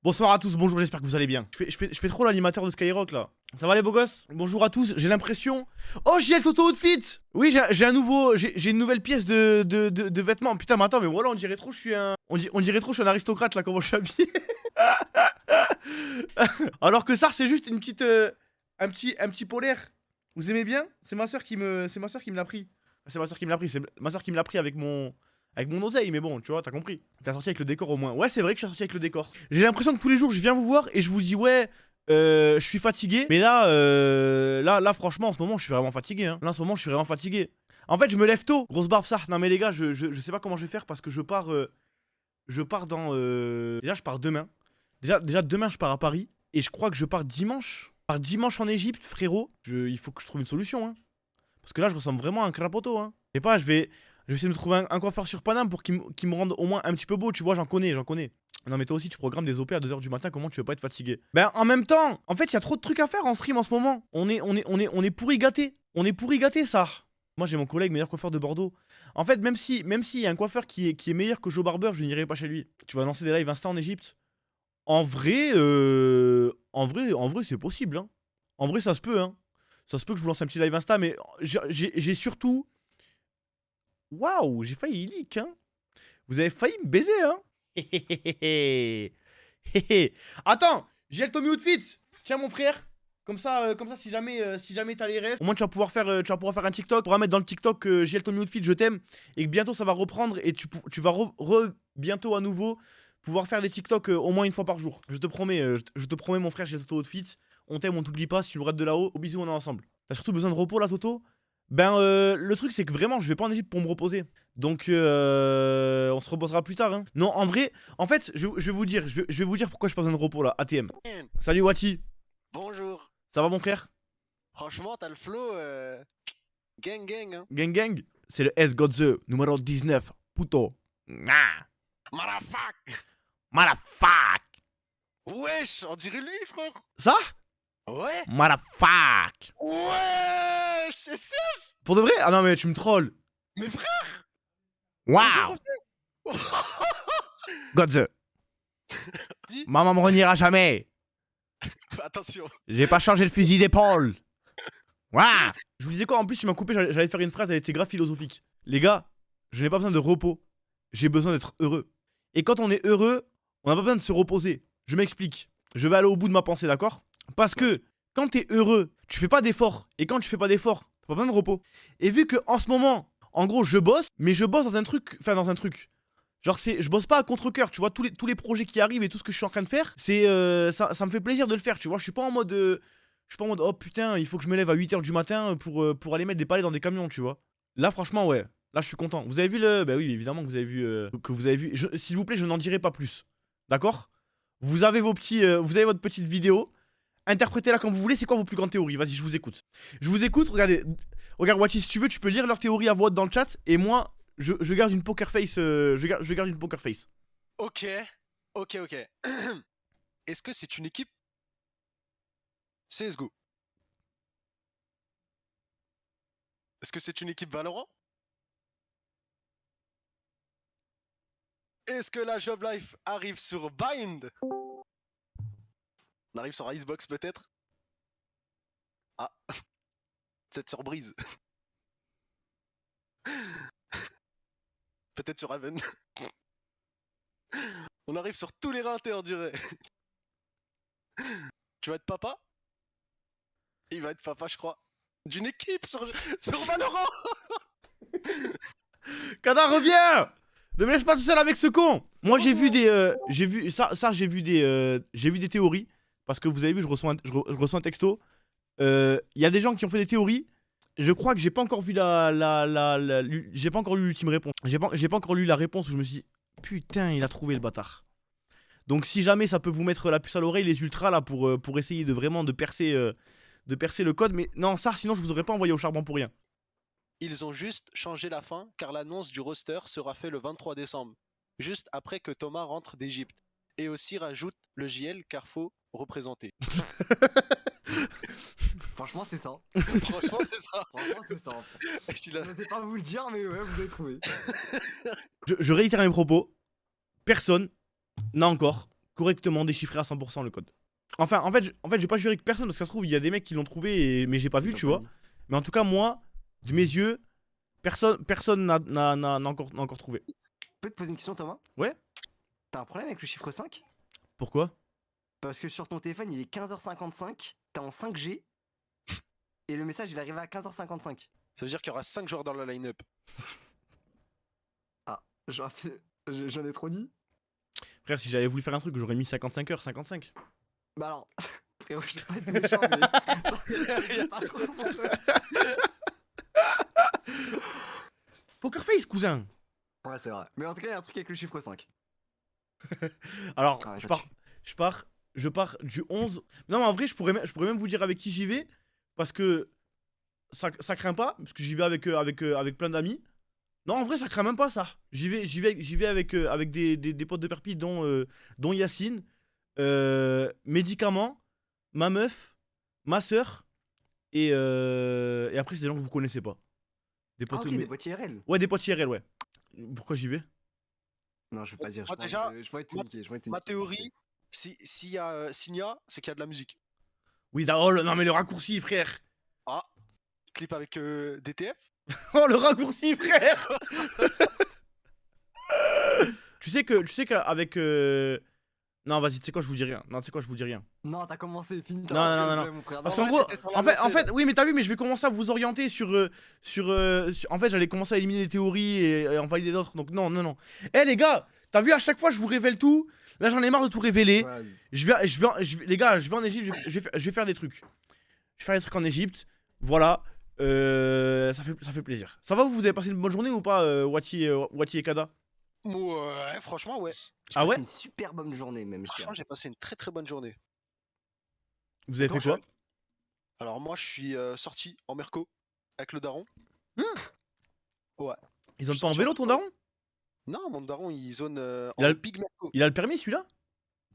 Bonsoir à tous, bonjour, j'espère que vous allez bien. Je fais trop l'animateur de Skyrock là. Ça va les beaux gosses? Bonjour à tous, j'ai l'impression... Oh, j'ai le Toto Outfit. Oui, j'ai un nouveau... J'ai une nouvelle pièce de vêtements. Putain, mais attends, mais voilà, on dirait trop que je suis un... On dirait trop que je suis un aristocrate là, comment je suis habillé. Alors que ça, c'est juste une petite... un petit polaire. Vous aimez bien? C'est ma soeur qui me l'a pris. C'est ma soeur qui me l'a pris, c'est ma soeur qui me l'a pris avec mon oseille, mais bon, tu vois, t'as compris. T'as sorti avec le décor au moins. Ouais, c'est vrai que je suis sorti avec le décor. J'ai l'impression que tous les jours, je viens vous voir et je vous dis, ouais, je suis fatigué. Mais là, là, franchement, en ce moment, je suis vraiment fatigué. Hein. Là, en ce moment, je suis vraiment fatigué. En fait, je me lève tôt. Grosse barbe, ça. Non, mais les gars, je sais pas comment je vais faire parce que je pars dans. Déjà, je pars demain. Déjà, demain, je pars à Paris. Et je crois que je pars dimanche. Je pars dimanche en Égypte, frérot. Il faut que je trouve une solution, hein. Parce que là, je ressemble vraiment à un crapoto, hein. Je sais pas, je vais essayer de me trouver un coiffeur sur Paname pour qu'il me rende au moins un petit peu beau, tu vois, j'en connais. Non mais toi aussi tu programmes des OP à 2h du matin, comment tu veux pas être fatigué? Ben en même temps, en fait il y a trop de trucs à faire en stream en ce moment. On est pourri gâté. On est pourri gâté ça. Moi j'ai mon collègue meilleur coiffeur de Bordeaux. En fait même si y a un coiffeur qui est meilleur que Joe Barber, je n'irai pas chez lui. Tu vas lancer des lives Insta en Égypte. En vrai c'est possible hein. En vrai ça se peut hein. Ça se peut que je vous lance un petit live Insta, mais j'ai surtout... Waouh, j'ai failli leak, hein. Vous avez failli me baiser, hein. Attends, j'ai le Tommy Outfit. Tiens, mon frère. Comme ça, si jamais t'as les rêves, au moins tu vas pouvoir faire un TikTok. Tu pourras mettre dans le TikTok que j'ai le Tommy Outfit, je t'aime. Et que bientôt ça va reprendre et tu vas bientôt à nouveau pouvoir faire des TikTok au moins une fois par jour. Je te promets, mon frère, j'ai le Toto Outfit. On t'aime, on t'oublie pas. Si tu le rates de là-haut, au bisou, on est ensemble. T'as surtout besoin de repos là, Toto? Ben, le truc, c'est que vraiment, je vais pas en Égypte pour me reposer. Donc, on se reposera plus tard. Hein. Non, en vrai, en fait, je vais vous dire pourquoi j'ai pas besoin de repos là. ATM. Salut, Wati. Bonjour. Ça va, mon frère? Franchement, t'as le flow gang gang. Hein. Gang gang. C'est le S Godze, numéro 19. Puto. Ah. Motherfuck. Wesh, on dirait lui, frère. Ça? Ouais. Motherfuck. Wesh, c'est sérieux? Pour de vrai? Ah non, mais tu me trolls. Mais frère. Waouh. Godze. Maman me reniera jamais. Attention. J'ai pas changé le fusil d'épaule. Waouh. Je vous disais quoi? En plus, tu m'as coupé, j'allais faire une phrase, elle était grave philosophique. Les gars, je n'ai pas besoin de repos. J'ai besoin d'être heureux. Et quand on est heureux, on n'a pas besoin de se reposer. Je m'explique. Je vais aller au bout de ma pensée, d'accord? Parce que quand t'es heureux, tu fais pas d'efforts. Et quand tu fais pas d'efforts, t'as pas besoin de repos. Et vu que en ce moment, en gros, je bosse, mais je bosse dans un truc. Enfin, dans un truc. Genre, je bosse pas à contre-cœur, tu vois. Tous les projets qui arrivent et tout ce que je suis en train de faire, c'est ça me fait plaisir de le faire, tu vois. Je suis pas en mode. Oh putain, il faut que je me lève à 8h du matin pour aller mettre des palets dans des camions, tu vois. Là, franchement, ouais. Là, je suis content. Vous avez vu le. Bah oui, évidemment que vous avez vu. S'il vous plaît, je n'en dirai pas plus. D'accord? Vous avez votre petite vidéo. Interprétez-la comme vous voulez. C'est quoi vos plus grandes théories? Vas-y, je vous écoute. Je vous écoute. Regardez. Regarde, Wati, si tu veux, tu peux lire leur théorie à voix haute dans le chat. Et moi, je garde une poker face. Je garde une poker face. Ok. Est-ce que c'est une équipe CSGO? Est-ce que c'est une équipe Valorant? Est-ce que la Job Life arrive sur Bind? On arrive sur Icebox peut-être? Ah. Cette surprise. Peut-être sur Raven. On arrive sur tous les ratés, on dirait. Tu vas être papa? Il va être papa, je crois. D'une équipe sur Valorant. Kada, reviens! Ne me laisse pas tout seul avec ce con! Moi, j'ai vu des. J'ai vu des théories. Parce que vous avez vu, je reçois un texto. Il y a des gens qui ont fait des théories. Je crois que j'ai pas encore vu j'ai pas encore lu l'ultime réponse. J'ai pas encore lu la réponse où je me suis dit, putain, il a trouvé le bâtard. Donc si jamais ça peut vous mettre la puce à l'oreille, les ultras là, pour essayer de vraiment de percer le code. Mais non, ça, sinon je vous aurais pas envoyé au charbon pour rien. Ils ont juste changé la fin car l'annonce du roster sera fait le 23 décembre. Juste après que Thomas rentre d'Égypte. Et aussi rajoute le JL car faut représenter. Franchement, c'est ça. Franchement, c'est ça. Franchement, c'est ça. Je ne sais pas vous le dire, mais ouais, vous avez trouvé. Je réitère mes propos. Personne n'a encore correctement déchiffré à 100% le code. Enfin, en fait, je vais pas jurer que personne, parce que ça se trouve, il y a des mecs qui l'ont trouvé, mais j'ai pas vu, tu vois. Mais en tout cas, moi, de mes yeux, personne n'a encore trouvé. Je peux te poser une question, Thomas? Ouais. T'as un problème avec le chiffre 5? Pourquoi? Parce que sur ton téléphone, il est 15h55, t'es en 5G, et le message, il est arrivé à 15h55. Ça veut dire qu'il y aura 5 joueurs dans la line-up. Ah, j'en ai trop dit? Frère, si j'avais voulu faire un truc, j'aurais mis 55h55. Bah alors, frérot, je vais pas être méchant, mais... y a pas trop pour toi. Poker Face, cousin. Ouais, c'est vrai. Mais en tout cas, il y a un truc avec le chiffre 5. Alors, Ah ouais, je pars du 11. Non, mais en vrai, je pourrais même vous dire avec qui j'y vais. Parce que ça craint pas. Parce que j'y vais avec plein d'amis. Non, en vrai, ça craint même pas ça. J'y vais avec des potes de Perpi, dont Yacine. Médicaments, ma meuf, ma soeur. Et après, c'est des gens que vous connaissez pas. Des Ah potes, ok, des boîtiers IRL. Ouais, des potes IRL, ouais. Pourquoi j'y vais? Non, je vais pas dire, Moi, je déjà, vais être niqué, je vais être Ma niqué. théorie, s'il y a Signa, c'est qu'il y a de la musique. Oui, oh, non, mais le raccourci, frère. Ah, clip avec DTF. Oh, le raccourci, frère. Tu sais qu'avec... Non, vas-y, tu sais quoi, je vous dis rien. Non, tu sais quoi, je vous dis rien. Non, t'as commencé, fini. Non. Mon frère. Parce Non, qu'en ouais, gros, t'étais sur la en lancée, fait, là. oui, mais t'as vu, mais je vais commencer à vous orienter sur... En fait, j'allais commencer à éliminer les théories et en valider d'autres, donc non. Eh, les gars, t'as vu, à chaque fois, je vous révèle tout. Là, j'en ai marre de tout révéler. ouais. Les gars, je vais en Égypte, je vais faire des trucs. Je vais faire des trucs en Égypte, voilà. Ça fait plaisir. Ça va, vous avez passé une bonne journée ou pas, Wati et Kada? Ouais, franchement, ouais. J'ai Ah passé ouais? une super bonne journée, même. Franchement, j'ai passé une très très bonne journée. Vous avez fait quoi? Alors moi, je suis sorti en Merco avec le daron. Ouais. Ils ont Je pas en suis vélo, sorti ton daron? Non, mon daron, il zone Il a en le- Big Merco. Il a le permis, celui-là?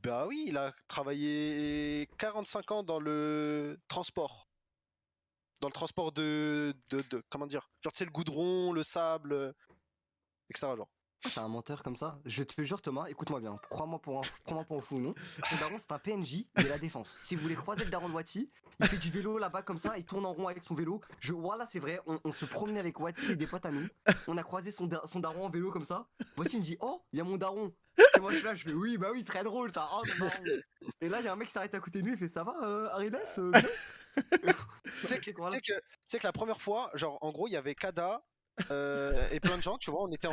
Bah oui, il a travaillé 45 ans dans le transport. Dans le transport comment dire? Genre, tu sais, le goudron, le sable, etc. Genre. T'es un menteur comme ça. Je te jure, Thomas, écoute-moi bien. Crois-moi pour un fou, non? Ton daron, c'est un PNJ de la défense. Si vous voulez croiser le daron de Wati, il fait du vélo là-bas comme ça, il tourne en rond avec son vélo. Voilà, c'est vrai, on se promenait avec Wati et des potes à nous. On a croisé son daron en vélo comme ça. Wati me dit, oh, il y a mon daron. Et moi, je suis là, je fais, oui, bah oui, très drôle, ça. Oh, ton daron. Et là, il y a un mec qui s'arrête à côté de lui, il fait, ça va, Ariles bien. Tu sais que la première fois, genre, en gros, il y avait Kada et plein de gens, tu vois, on était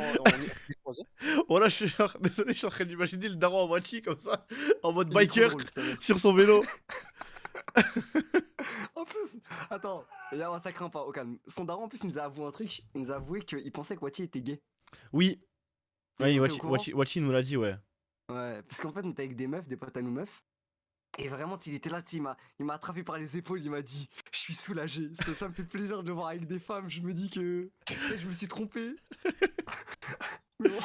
croisés. Oh là, désolé, je suis en train d'imaginer le daron en moitié comme ça, en mode Il est trop biker, drôle, ça va. sur son vélo. En plus, attends, ça craint pas, au calme. Son daron, en plus, il nous a avoué un truc. Il nous a avoué qu'il pensait que Wati était gay. Oui. T'es Oui, au courant? Wati nous l'a dit, ouais. Ouais, parce qu'en fait, on était avec des meufs, des potes à nous meufs. Et vraiment, il était là, tu sais, il m'a attrapé par les épaules, il m'a dit, je suis soulagé, ça me fait plaisir de le voir avec des femmes, je me dis que je me suis trompé. Mais bon,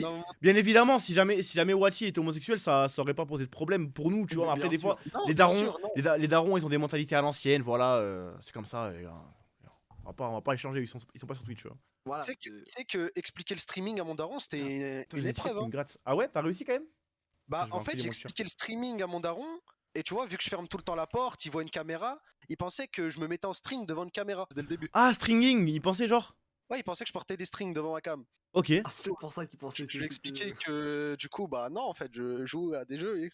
Non, Bien évidemment, si jamais Wati était homosexuel, ça aurait pas posé de problème pour nous, tu vois. Mais Après, bien des fois, non, les bien darons, sûr, non. les darons, ils ont des mentalités à l'ancienne, voilà, c'est comme ça. On va pas échanger, ils sont pas sur Twitch, tu vois. voilà. Tu sais que expliquer le streaming à mon daron, c'était Putain, une j'ai des trucs épreuve. qui Hein. me grattent. Ah ouais, t'as réussi quand même? Bah, Je vais en fait, enfiler j'ai mon t-shirt. expliqué le streaming à mon daron, et tu vois, vu que je ferme tout le temps la porte, il voit une caméra, il pensait que je me mettais en string devant une caméra dès le début. Ah, stringing, il pensait genre. Ouais, il pensait que je portais des strings devant ma cam. Ok. Ah, c'est pour ça qu'il pensait Je lui ai expliqué que du coup, bah non, en fait, je joue à des jeux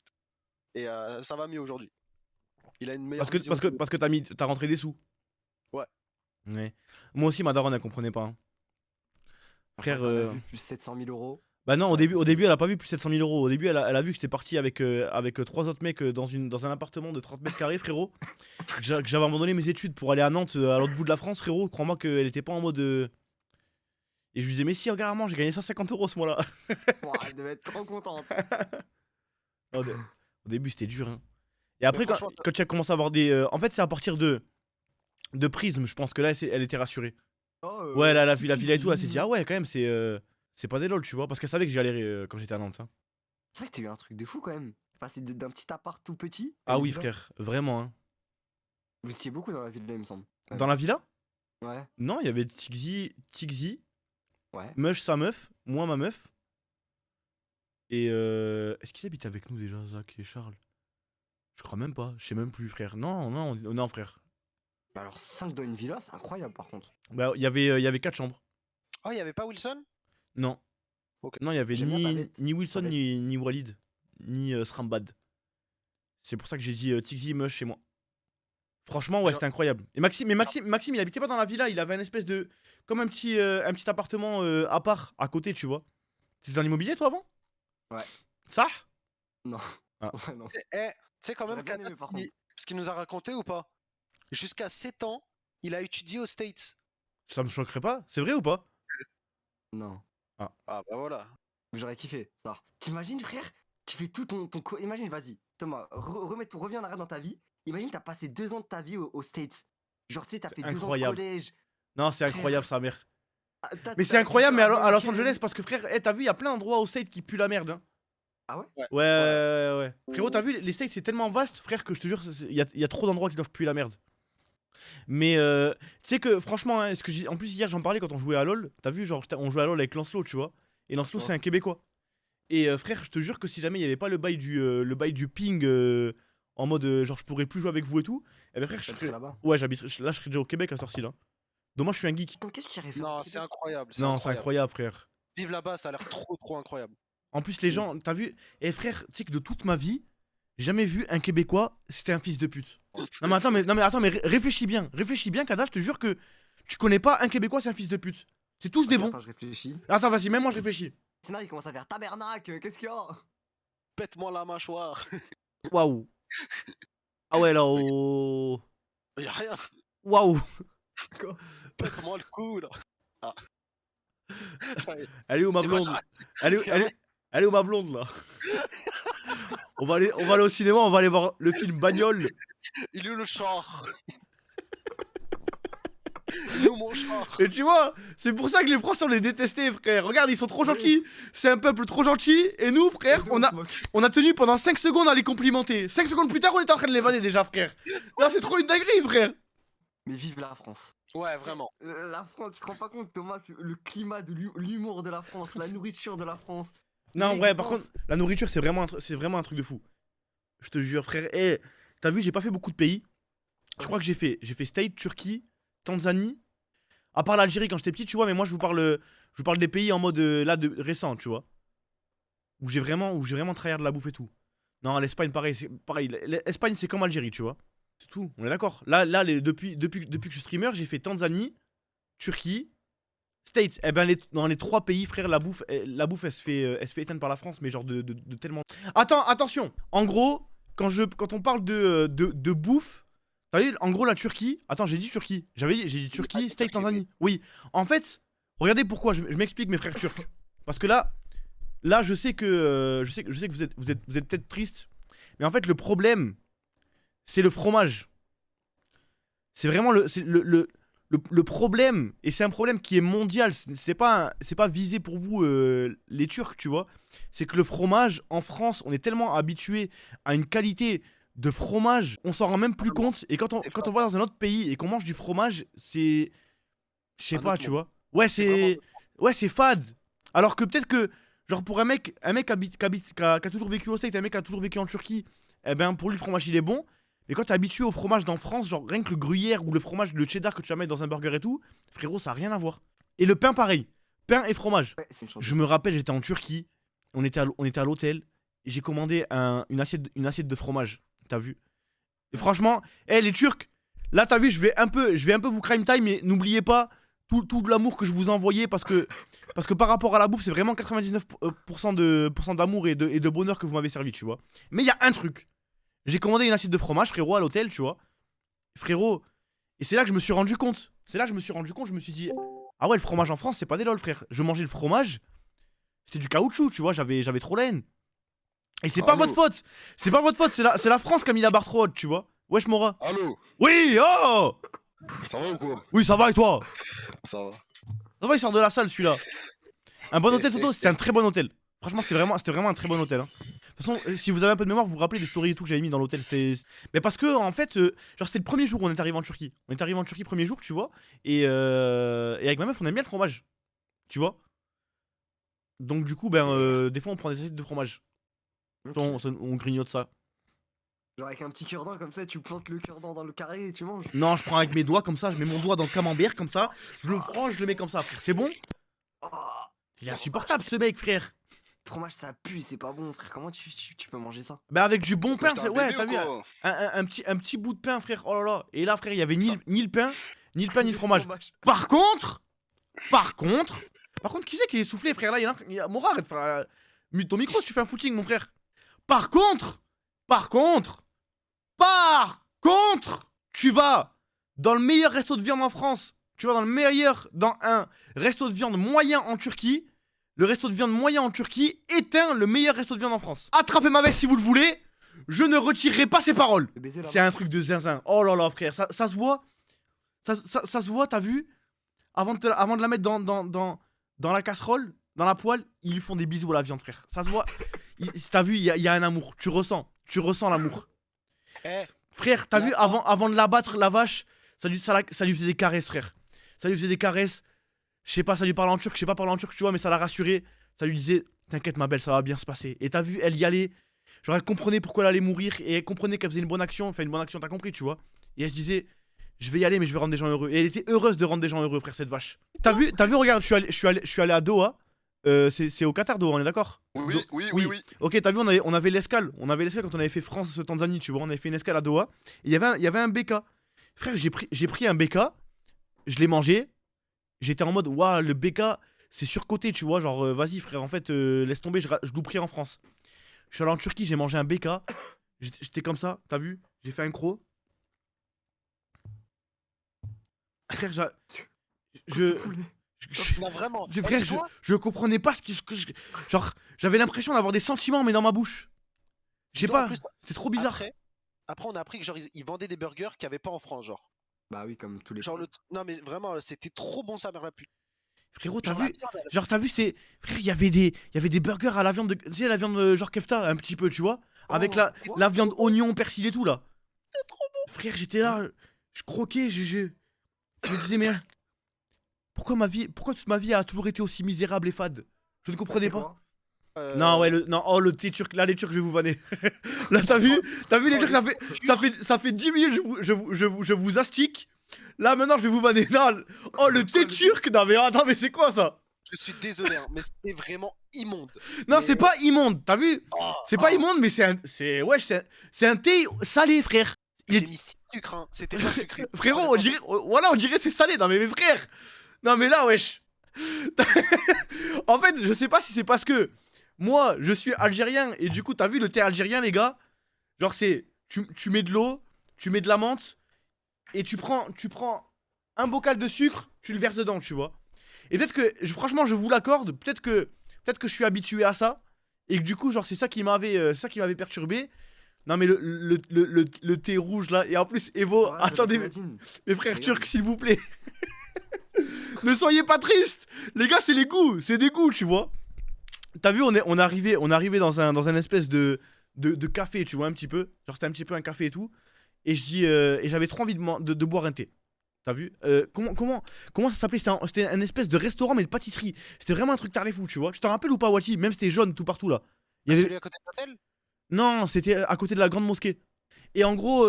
et ça va mieux aujourd'hui. Il a une meilleure vision. Parce que t'as rentré des sous. Ouais. Ouais. Moi aussi, ma daronne, elle comprenait pas. Hein. Frère. On a vu plus 700 000 euros. Bah non, au début, elle a pas vu plus 700 000 euros. Au début, elle a vu que j'étais parti avec 3 autres mecs dans un appartement de 30 mètres carrés, frérot. Que j'avais abandonné mes études pour aller à Nantes, à l'autre bout de la France, frérot. Crois-moi qu'elle était pas en mode. Et je lui disais, mais si, regarde, maman, j'ai gagné 150 euros ce mois-là. Ouah, elle devait être trop contente. Au début, c'était dur. Hein. Et après, franchement, quand tu as commencé à avoir des. En fait, c'est à partir de Prism, je pense que là, elle était rassurée. Oh, Ouais, là, la villa et tout, elle easy. s'est dit, ah ouais, quand même, c'est pas des lol, tu vois. Parce qu'elle savait que j'ai galéré quand j'étais à Nantes. Hein. C'est vrai que t'as eu un truc de fou quand même. T'es passé d'un petit appart tout petit. à Ah une oui, villa. frère, vraiment. Hein. Vous étiez beaucoup dans la ville, il me semble. Ouais. Dans la villa? Ouais, Non, il y avait Tixi, ouais. Mush, sa meuf, moi, ma meuf. Et est-ce qu'ils habitent avec nous déjà, Zach et Charles? Je crois même pas, je sais même plus, frère. Non, non, non, frère. Bah alors 5 dans une villa, c'est incroyable par contre. Bah, il y avait 4 chambres. Oh, il y avait pas Wilson? Non. Ok. Non, il y avait J'aime bien ta veste. ni Wilson, Ta veste. ni Walid, ni Srambad. C'est pour ça que j'ai dit Tixi Mush chez moi. Franchement, ouais, Genre- c'était incroyable. Et Maxime, il habitait pas dans la villa, il avait un espèce de. Comme un petit appartement à part, à côté, tu vois. Tu étais dans l'immobilier, toi, avant? Ouais. Ça? Non. Ah. Ouais, non. Tu sais quand même J'aurais bien aimé, Kadas, par contre. ce qu'il nous a raconté ou pas? Jusqu'à 7 ans, il a étudié aux States. Ça me choquerait pas? C'est vrai ou pas? Non. Ah bah voilà. Mais j'aurais kiffé ça. T'imagines, frère? Tu fais tout Imagine, vas-y. Thomas, reviens en arrière dans ta vie. Imagine, t'as passé 2 ans de ta vie aux States. Genre, tu sais, t'as fait 2 ans de incroyable. collège. Non, c'est Frère. incroyable, sa mère. Ah, Mais c'est incroyable, mais à Los Angeles, parce que frère, t'as vu, il y a plein d'endroits au State qui puent la merde. Hein. Ah ouais? Ouais. Frérot, t'as vu, les States, c'est tellement vaste, frère, que je te jure, il y a trop d'endroits qui doivent puer la merde. Mais tu sais que, franchement, hein, en plus, hier, j'en parlais quand on jouait à LoL. T'as vu, genre, on jouait à LoL avec Lancelot, tu vois. Et Lancelot, Ouais. c'est un Québécois. Et frère, je te jure que si jamais il n'y avait pas le bail du ping en mode genre je pourrais plus jouer avec vous et tout, eh ben frère, je T'habiterais serais. là-bas. Ouais, là, je serais déjà au Québec à sortie là. Dommage, je suis un geek. Qu'est-ce que tu irais faire? Non, c'est incroyable. Non, c'est incroyable, frère. Vivre là-bas, ça a l'air trop incroyable. En plus, les gens, t'as vu, et frère, tu sais que de toute ma vie, j'ai jamais vu un Québécois, c'était un fils de pute. Non mais attends, mais réfléchis bien, Kada, je te jure que tu connais pas un Québécois, c'est un fils de pute. C'est tous des bons. Attends, je réfléchis. Attends, vas-y, même moi je réfléchis. Sinon, il commence à faire tabernacle. Qu'est-ce qu'il y a? Pète-moi la mâchoire. Waouh. Ah ouais, là, oh. Y'a rien. Waouh. Pète-moi le cou là. Ah. Ça y est. Elle est où ma C'est moi, blonde? j'arrête. Elle est où ma blonde là? on va aller au cinéma, on va aller voir le film Bagnole. Il est où le char? Il est où mon char? Et tu vois, c'est pour ça que les Français on les détestait, frère. Regarde, ils sont trop gentils. C'est un peuple trop gentil. Et nous, frère, on a tenu pendant 5 secondes à les complimenter. 5 secondes plus tard, on était en train de les vanner déjà, frère. Non, c'est trop une dinguerie, frère. Mais vive la France. Ouais, vraiment. La France, tu te rends pas compte, Thomas, le climat de l'humour de la France, la nourriture de la France. Non, Les ouais, par dépenses. contre, la nourriture, c'est vraiment un truc de fou. Je te jure, frère. Eh, t'as vu, j'ai pas fait beaucoup de pays. Je crois que j'ai fait State, Turquie, Tanzanie. À part l'Algérie quand j'étais petit, tu vois, mais moi je vous parle des pays en mode là de récent, tu vois. Où j'ai vraiment tryhard de la bouffe et tout. Non, l'Espagne pareil, c'est pareil. L'Espagne c'est comme Algérie, tu vois. C'est tout, on est d'accord. Là depuis que je suis streamer, j'ai fait Tanzanie, Turquie, States. Eh ben dans les 3 pays, frère, la bouffe elle se fait éteindre par la France, mais genre de tellement. Attention. En gros, quand on parle de bouffe. T'as vu, en gros, la Turquie. Attends, j'ai dit Turquie. J'ai dit Turquie, State, Tanzanie. Oui. En fait, regardez pourquoi. Je m'explique, mes frères turcs. Parce que là, je sais que vous êtes peut-être tristes. Mais en fait, le problème, c'est le fromage. C'est vraiment le problème. Et c'est un problème qui est mondial. C'est pas visé pour vous, les Turcs, tu vois. C'est que le fromage, en France, on est tellement habitué à une qualité de fromage, on s'en rend même plus compte. Et quand on va dans un autre pays et qu'on mange du fromage, c'est. Je sais pas, tu vois. Ouais, c'est fade. Alors que peut-être que, genre, pour un mec qui a toujours vécu au States, un mec qui a toujours vécu en Turquie, eh ben, pour lui, le fromage, il est bon. Mais quand t'es habitué au fromage d'en France, genre, rien que le gruyère ou le fromage, le cheddar que tu vas mettre dans un burger et tout, frérot, ça a rien à voir. Et le pain, pareil. Pain et fromage. Ouais, c'est une chose. Je me rappelle, j'étais en Turquie, on était à l'hôtel, et j'ai commandé une assiette de fromage. T'as vu? Et franchement, les Turcs, là t'as vu, je vais un peu vous crime time, mais n'oubliez pas tout l'amour que je vous ai envoyé parce que par rapport à la bouffe, c'est vraiment 99% d'amour et de bonheur que vous m'avez servi, tu vois. Mais il y a un truc. J'ai commandé une assiette de fromage, frérot, à l'hôtel, tu vois. Frérot, et c'est là que je me suis rendu compte. Je me suis dit, ah ouais, le fromage en France, c'est pas des lol, frère. Je mangeais le fromage, c'était du caoutchouc, tu vois, j'avais trop la haine. Et c'est pas votre faute. C'est pas votre faute, c'est la France qui a mis la barre trop haute, tu vois. Wesh Mora. Allô, Oui, oh. ça va ou quoi? Oui, ça va et toi? Ça va. Ça va, il sort de la salle celui-là. Un bon hôtel, Toto, c'était un très bon hôtel. Franchement, c'était vraiment un très bon hôtel. Hein. De toute façon, si vous avez un peu de mémoire, vous vous rappelez des stories et tout que j'avais mis dans l'hôtel. Mais parce que, en fait, genre, c'était le premier jour où on est arrivé en Turquie. On est arrivé en Turquie, premier jour, tu vois. Et avec ma meuf, on aime bien le fromage. Tu vois. Donc du coup, des fois on prend des assiettes de fromage. Ok. On grignote ça. Genre avec un petit cure-dent comme ça, tu plantes le cure-dent dans le carré et tu manges. Non, je prends avec mes doigts comme ça, je mets mon doigt dans le camembert comme ça, je le prends, je le mets comme ça, frère. C'est bon? Oh, Il est insupportable ce mec, frère. fromage ça pue, c'est pas bon frère. Comment tu peux manger ça? Bah avec du bon pain, J'étais un ouais, bébé t'as ou vu quoi un petit bout de pain, frère. Oh là là. Et là, frère, il y avait Ça. ni le pain, ni le fromage. Par contre, par contre, qui c'est qui est soufflé, frère? Là, il y a Mora, arrête, frère. Mute ton micro si tu fais un footing, mon frère. Par contre, tu vas dans le meilleur resto de viande en France. Tu vas dans un resto de viande moyen en Turquie. Le resto de viande moyen en Turquie éteint le meilleur resto de viande en France. Attrapez ma veste si vous le voulez. Je ne retirerai pas ces paroles. Le baiser, là. C'est un truc de zinzin. Oh là là, frère, ça se voit. Ça se voit, t'as vu? Avant de la mettre dans la casserole, dans la poêle, ils lui font des bisous à la viande, frère. Ça se voit. T'as vu, il y a un amour. Tu ressens l'amour. Eh, Frère, t'as Là, vu, avant de l'abattre, la vache, ça lui faisait des caresses, frère. Ça lui faisait des caresses. Je sais pas, ça lui parlait en turc, je sais pas parler en turc, tu vois, mais ça l'a rassuré. Ça lui disait, t'inquiète ma belle, ça va bien se passer. Et t'as vu, elle y allait. Genre, elle comprenait pourquoi elle allait mourir. Et elle comprenait qu'elle faisait une bonne action. Enfin, une bonne action, t'as compris, tu vois. Et elle se disait, je vais y aller, mais je vais rendre des gens heureux. Et elle était heureuse de rendre des gens heureux, frère, cette vache. T'as vu, regarde, je suis allé à Doha. C'est au Qatar, Doha, on est d'accord? Oui. Ok, t'as vu, on avait l'escale. On avait l'escale quand on avait fait France-Tanzanie, tu vois. On avait fait une escale à Doha. Et il y avait un BK. Frère, j'ai pris un BK. Je l'ai mangé. J'étais en mode, waouh, le BK, c'est surcoté, tu vois. Genre, vas-y, frère, en fait, laisse tomber, je louperai en France. Je suis allé en Turquie, j'ai mangé un BK. J'étais comme ça, t'as vu? J'ai fait un croc. Frère, je, non, vraiment. frère, Dis-toi, je comprenais pas genre, j'avais l'impression d'avoir des sentiments, mais dans ma bouche. Je sais dis-toi, en pas, plus, c'était trop bizarre. après, on a appris que genre ils vendaient des burgers qu'il n'y avait pas en France, genre. Bah oui, comme tous les. Genre non mais vraiment, c'était trop bon sa mère la pute. Frérot, t'as Genre, la vu? viande, elle- Genre, t'as vu, c'est. Frère, il y avait des burgers à la viande de. Tu sais, la viande genre kefta, un petit peu, tu vois? Avec Oh, quoi la viande oignon, persil et tout, là. Frère, j'étais là, je croquais, je me disais, mais. Pourquoi toute ma vie a toujours été aussi misérable et fade? Je ne comprenais C'est pas. quoi Non, ouais, le thé turc, là, les turcs, je vais vous vanner. Là, t'as vu les turcs, ça fait 10 minutes, je vous astique. Là, maintenant, je vais vous vanner. Non, oh, le thé turc, non, mais attends, mais c'est quoi ça? Je suis désolé, hein, mais c'est vraiment immonde. Non, Mais- c'est pas immonde, t'as vu? Oh, C'est pas oh, immonde, mais c'est un thé salé, frère. Il J'ai est- mis 6 sucres, hein. C'était pas sucré. Frérot, on dirait c'est salé. Non, mais frère. Non, mais là, wesh. En fait, je sais pas si c'est parce que moi, je suis algérien et du coup, t'as vu le thé algérien, les gars? Genre, c'est. Tu mets de l'eau, tu mets de la menthe et tu prends un bocal de sucre, tu le verses dedans, tu vois. Et peut-être que, franchement, je vous l'accorde, peut-être que je suis habitué à ça et que du coup, genre, c'est ça qui m'avait perturbé. Non, mais le thé rouge là, et en plus, Evo, Ouais, attendez, t'imagines. mes frères Regarde. turcs, s'il vous plaît. Ne soyez pas tristes. Les gars, c'est les goûts. C'est des goûts, tu vois. T'as vu, on est arrivé dans un espèce de café, tu vois, un petit peu. Genre, c'était un petit peu un café et tout. Et et j'avais trop envie de boire un thé. T'as vu? Comment ça s'appelait? C'était un espèce de restaurant, mais de pâtisserie. C'était vraiment un truc taré-fou, tu vois. Je te rappelle ou pas, Wati? Même c'était jaune tout partout là. Il y avait... Celui à côté de l'hôtel? Non, c'était à côté de la grande mosquée. Et en gros,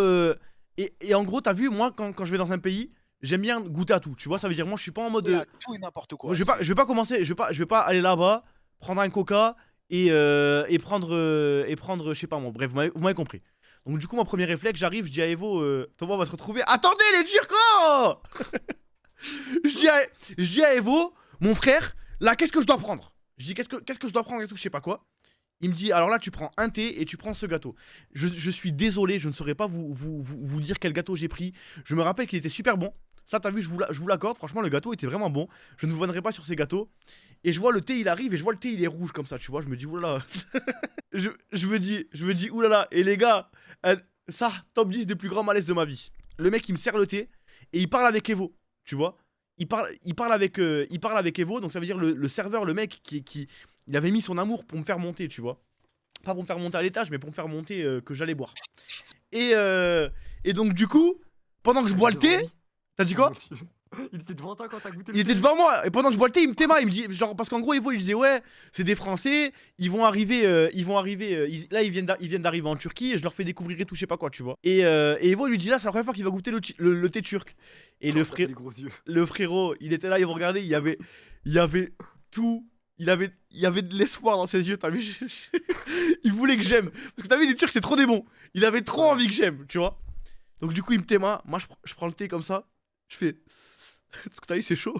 t'as vu, moi, quand je vais dans un pays, j'aime bien goûter à tout. Tu vois, ça veut dire, moi, je suis pas en mode. Oui, à tout et n'importe quoi. Moi, je vais pas commencer, je vais pas aller là-bas, prendre un coca et prendre, je sais pas moi. Bref, vous m'avez compris. Donc, du coup, mon premier réflexe, j'arrive, je dis à Evo, Thomas va se retrouver. Attendez, les Turcos. Je dis à Evo, mon frère, là, qu'est-ce que je dois prendre? Je dis, qu'est-ce que je dois prendre et tout, je sais pas quoi. Il me dit, alors là, tu prends un thé et tu prends ce gâteau. Je suis désolé, je ne saurais pas vous dire quel gâteau j'ai pris. Je me rappelle qu'il était super bon. Ça, t'as vu, je vous l'accorde. Franchement, le gâteau était vraiment bon. Je ne vous vannerai pas sur ces gâteaux. Et je vois le thé, il arrive et je vois le thé, il est rouge comme ça, tu vois. Je me dis, oulala. je me dis, oulala. Et les gars, ça, top 10 des plus grands malaises de ma vie. Le mec, il me sert le thé et il parle avec Evo, tu vois. Il parle avec Evo, donc ça veut dire le serveur, le mec il avait mis son amour pour me faire monter, tu vois. Pas pour me faire monter à l'étage, mais pour me faire monter que j'allais boire. Et donc du coup, pendant que je bois le thé, t'as dit quoi? Il était devant toi quand t'as goûté Il était devant moi, et pendant que je bois le thé, il me téma, il me dit, genre, parce qu'en gros, Evo, il disait, ouais, c'est des Français, ils vont arriver, là, ils viennent d'arriver en Turquie, et je leur fais découvrir et tout, je sais pas quoi, tu vois. Et Evo, il lui dit, là, c'est la première fois qu'il va goûter le thé turc. Et les gros yeux. le frérot, il était là, il regardait, il y avait tout, il y avait de l'espoir dans ses yeux, t'as vu. Il voulait que j'aime, parce que t'as vu, les Turcs, c'est trop des bons. Il avait trop envie que j'aime, tu vois. Donc, du coup, il me téma, moi, je prends le thé comme ça, je fais. Parce que t'as vu, c'est chaud.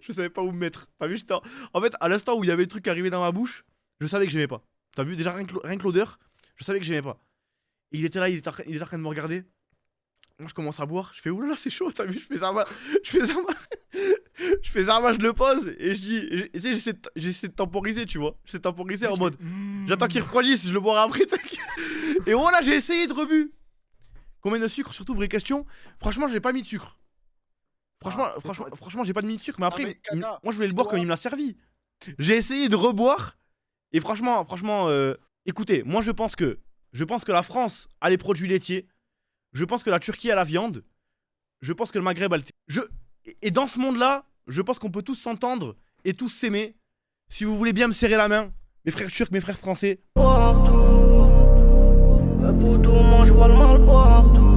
Je savais pas où me mettre. T'as vu, en fait, à l'instant où il y avait le truc qui arrivait dans ma bouche, je savais que j'aimais pas. T'as vu, déjà rien que l'odeur, je savais que j'aimais pas. Et il était là, il était en train de me regarder. Moi, je commence à boire. Je fais, oulala, c'est chaud, t'as vu, je fais Zarma, je le pose et je dis, tu sais, j'essaie de temporiser, tu vois. J'essaie de temporiser en mode, j'attends qu'il refroidisse, je le boirai après. Et voilà, j'ai essayé de rebut. Combien de sucre, surtout, vraie question. Franchement, j'ai pas mis de sucre. Franchement, j'ai pas mis de sucre, mais après, mais Kana, moi je voulais le boire toi- comme il me l'a servi. J'ai essayé de reboire, et franchement, écoutez, moi je pense que la France a les produits laitiers, je pense que la Turquie a la viande, je pense que le Maghreb a le thé. Et dans ce monde-là, je pense qu'on peut tous s'entendre et tous s'aimer. Si vous voulez bien me serrer la main, mes frères turcs, mes frères français. Partout, pour tout, moi je vois le mal partout.